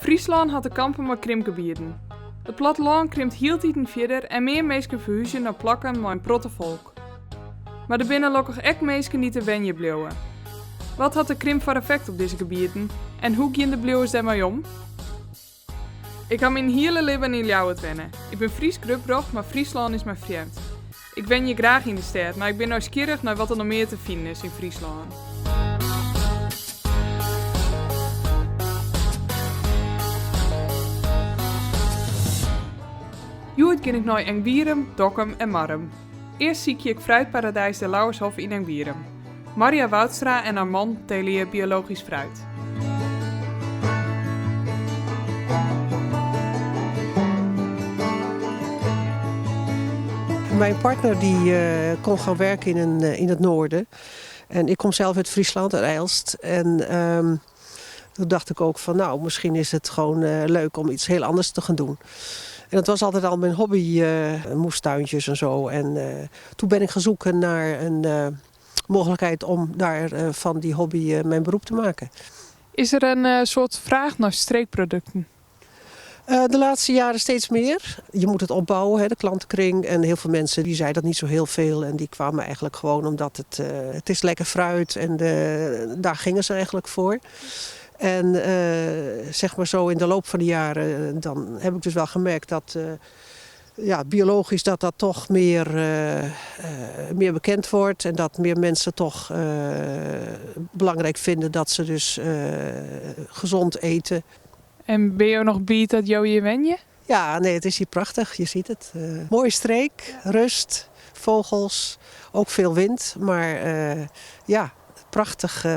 Friesland had te kampen met krimpgebieden. Het platteland krimpt hieltieten verder en meer mensen verhuizen naar plakken met een protte volk. Maar er binnen lokkig ek mensen die te wenje bleven. Wat had de krimp voor effect op deze gebieden en hoe gaan de bleeuwers daarmee om? Ik ga mijn hele leven in Ljouwert wennen. Ik ben Fries Grubroch, maar Friesland is mijn vreemd. Ik wen je graag in de stad, maar ik ben nieuwsgierig naar wat er nog meer te vinden is in Friesland. Joet ging ik naar Engbierum, Dokkum en Marrum. Eerst zie ik fruitparadijs de Lauwershof in Engbierum. Maria Woudstra en haar man telen biologisch fruit. Mijn partner die kon gaan werken in het noorden. En ik kom zelf uit Friesland, uit Eilst. En toen dacht ik ook van nou, misschien is het gewoon leuk om iets heel anders te gaan doen. En dat was altijd al mijn hobby, moestuintjes en zo. En toen ben ik gaan zoeken naar een mogelijkheid om daar van die hobby mijn beroep te maken. Is er een soort vraag naar streekproducten? De laatste jaren steeds meer. Je moet het opbouwen, de klantenkring. En heel veel mensen die zeiden dat niet zo heel veel. En die kwamen eigenlijk gewoon omdat het is lekker fruit. En daar gingen ze eigenlijk voor. En zeg maar zo in de loop van de jaren, dan heb ik dus wel gemerkt dat biologisch dat toch meer bekend wordt. En dat meer mensen toch belangrijk vinden dat ze dus gezond eten. En ben je nog blij dat jou hier wen je? Ja, nee, het is hier prachtig. Je ziet het. Mooie streek, rust, vogels, ook veel wind. Maar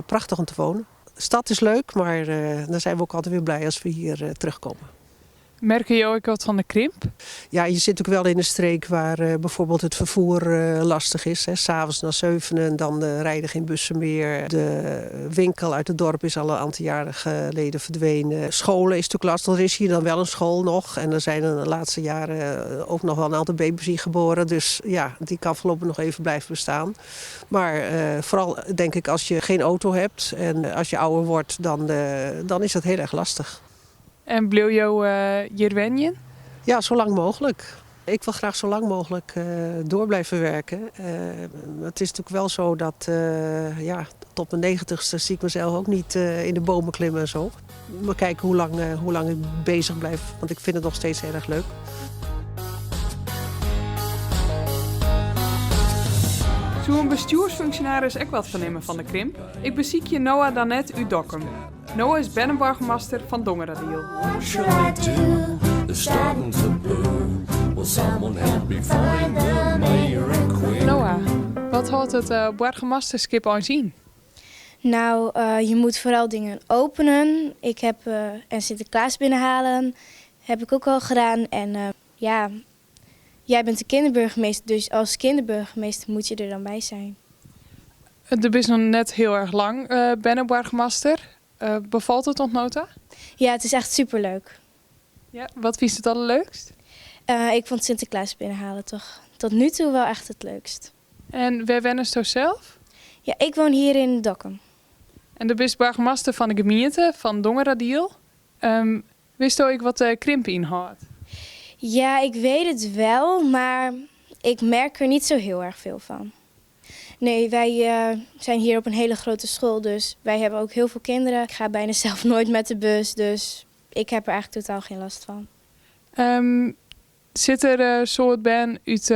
prachtig om te wonen. De stad is leuk, maar dan zijn we ook altijd weer blij als we hier terugkomen. Merken je ook wat van de krimp? Ja, je zit ook wel in een streek waar bijvoorbeeld het vervoer lastig is. 'S Avonds na 7 dan rijden geen bussen meer. De winkel uit het dorp is al een aantal jaren geleden verdwenen. Scholen is natuurlijk lastig. Er is hier dan wel een school nog. En er zijn in de laatste jaren ook nog wel een aantal baby's hier geboren. Dus ja, die kan voorlopig nog even blijven bestaan. Maar vooral denk ik als je geen auto hebt en als je ouder wordt, dan is dat heel erg lastig. En bleef jou hier wenjen? Ja, zo lang mogelijk. Ik wil graag zo lang mogelijk door blijven werken. Het is natuurlijk wel zo dat tot mijn 90ste zie ik mezelf ook niet in de bomen klimmen en zo. Maar kijken hoe lang ik bezig blijf, want ik vind het nog steeds heel erg leuk. Zo'n bestuursfunctionaris ook wat vernemen van de krimp? Ik beziek je Noah daarnet uit Dokkum. Noah is Bennenborgmaster van Dongeradiel. Noah, wat houdt het borgmasterschap aan zien? Nou, je moet vooral dingen openen. Ik heb en Sinterklaas binnenhalen. Heb ik ook al gedaan. En jij bent de kinderburgemeester, dus als kinderburgemeester moet je er dan bij zijn. Je bent nog net heel erg lang Bennenborgmaster. Bevalt het ontnota? Ja, het is echt superleuk. Ja, wat vies het allerleukst? Ik vond Sinterklaas binnenhalen toch tot nu toe wel echt het leukst. En waar wennen je zelf? Ja, ik woon hier in Dokkum. En de bist burgemeester van de gemeente van Dongeradiel. Wist je ook wat de krimp inhoudt? Ja, ik weet het wel, maar ik merk er niet zo heel erg veel van. Nee, wij zijn hier op een hele grote school, dus wij hebben ook heel veel kinderen. Ik ga bijna zelf nooit met de bus, dus ik heb er eigenlijk totaal geen last van. Zit er soort ben uit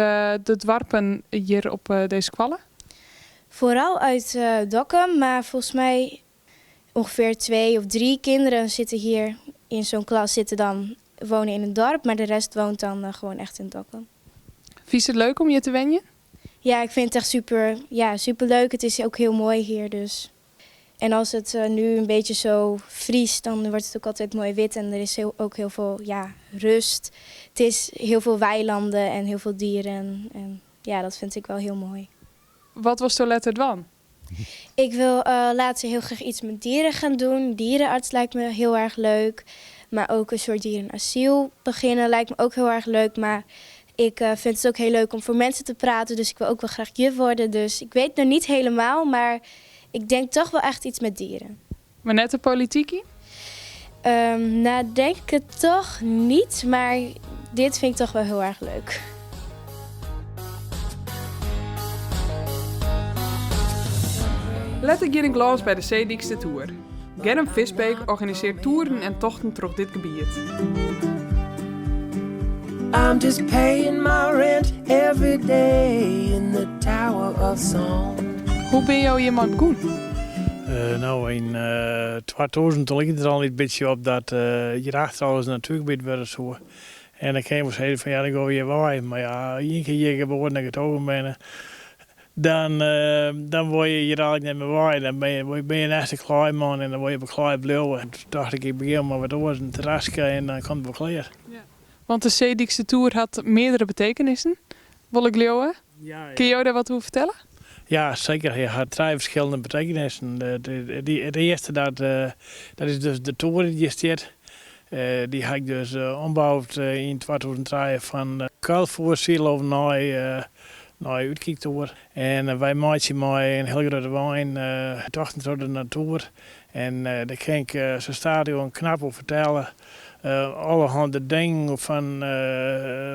de dwarpen hier op deze kwallen? Vooral uit Dokkum, maar volgens mij ongeveer 2 of 3 kinderen zitten hier in zo'n klas wonen in een dorp, maar de rest woont dan gewoon echt in Dokkum. Vies het leuk om je te wenjen? Ja, ik vind het echt super leuk. Het is ook heel mooi hier dus. En als het nu een beetje zo vriest, dan wordt het ook altijd mooi wit. En er is ook heel veel rust. Het is heel veel weilanden en heel veel dieren. En ja, dat vind ik wel heel mooi. Wat was de letter dan? Ik wil later heel graag iets met dieren gaan doen. Dierenarts lijkt me heel erg leuk. Maar ook een soort dierenasiel beginnen lijkt me ook heel erg leuk. Maar ik vind het ook heel leuk om voor mensen te praten. Dus ik wil ook wel graag juf worden. Dus ik weet nog niet helemaal, maar ik denk toch wel echt iets met dieren. Maar net de politiekie? Nou, denk ik het toch niet, maar dit vind ik toch wel heel erg leuk. Let ik hier in Glas bij de Zeedijkster Tour. Germ Visbeek organiseert toeren en tochten door dit gebied. I'm just paying my rent every day in the Tower of Song. Hoe ben je iemand goed? Nou, in 2000 ligt er al een beetje op dat hierachter alles natuurgebied werd zo. En dan kreeg we zeggen van ja, dan gaan we hier waaien. Maar ja, één keer hier geboren en getogen ben, dan word je hier eigenlijk niet meer waaien. Dan ben je een echte kleiman en dan word je bekleid blauw. En toen dacht ik begin maar wat oors een terrasje en dan kan het wel klaar. Ja. Want de Zeedijkster Tour had meerdere betekenissen. Wil ik leeuwen? Ja. Kun je jou daar wat over vertellen? Ja, zeker. Je had 3 verschillende betekenissen. De eerste, dat is dus de toren die staat. Die heb ik dus ombouwd in 2003 van Kuilvoersilo naar Uitkijktoer. En wij maken mij een heel grote wijn, tochten door de natuur. En daar kan ik zo'n stadion knap over vertellen. Allerhande dingen van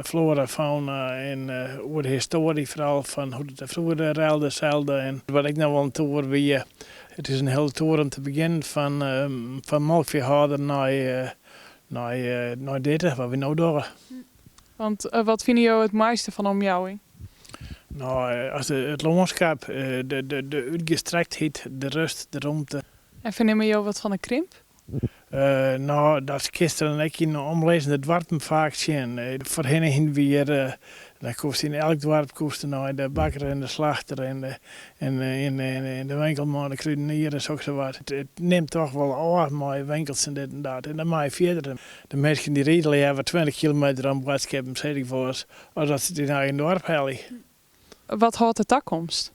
flora, fauna en over de historie vooral van hoe het vroeger ruilde, zeilde. En wat ik nou wel een tour wie, het is een hele tour om te beginnen van melkveehouder naar dit, wat we nu doen. Want wat vinden jullie het mooiste van omjouwing? Nou, als het landschap, de uitgestrektheid, de rust, de ruimte. En vernemen jullie wat van een krimp? Nou, dat is gisteren ik in omlezen het dorp vaak zien. Voorheen weer, dan koest in elk dorp koest naar de bakker en de slachter en de winkelman, de kruidenier en zo wat. Het neemt toch wel mooie winkels en dit en dat. En dan maak je verder. De mensen die redelijk hebben 20 kilometer aan boodschappen, zeg ik voor ons, als dat ze die naar een dorp halen. Wat houdt de toekomst?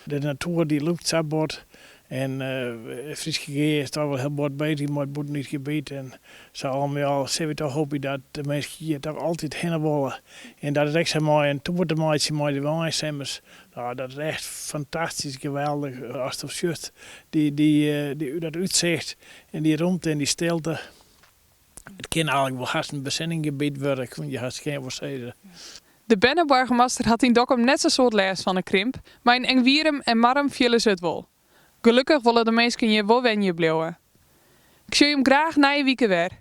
De natuur die loopt zo bord. En Friese G is toch wel heel bord bezig met het niet gebied. En zo allemaal zijn we toch hopen dat de mensen hier toch altijd heen willen. En dat is echt zo mooi. En toen wordt de mooiste met de wijnstemmers. Nou, dat is echt fantastisch, geweldig. Als het juist dat uitzicht en die ruimte en die stilte. Het kan eigenlijk wel haast een bezinninggebied worden, kun je haast geen zeggen. De Benneborgmaster had in Dokkum net zo'n soort les van een krimp, maar in Engwierum en Marm vielen ze het wel. Gelukkig willen de mensen je wel wenje blijven. Ik zie hem graag na je weekend weer.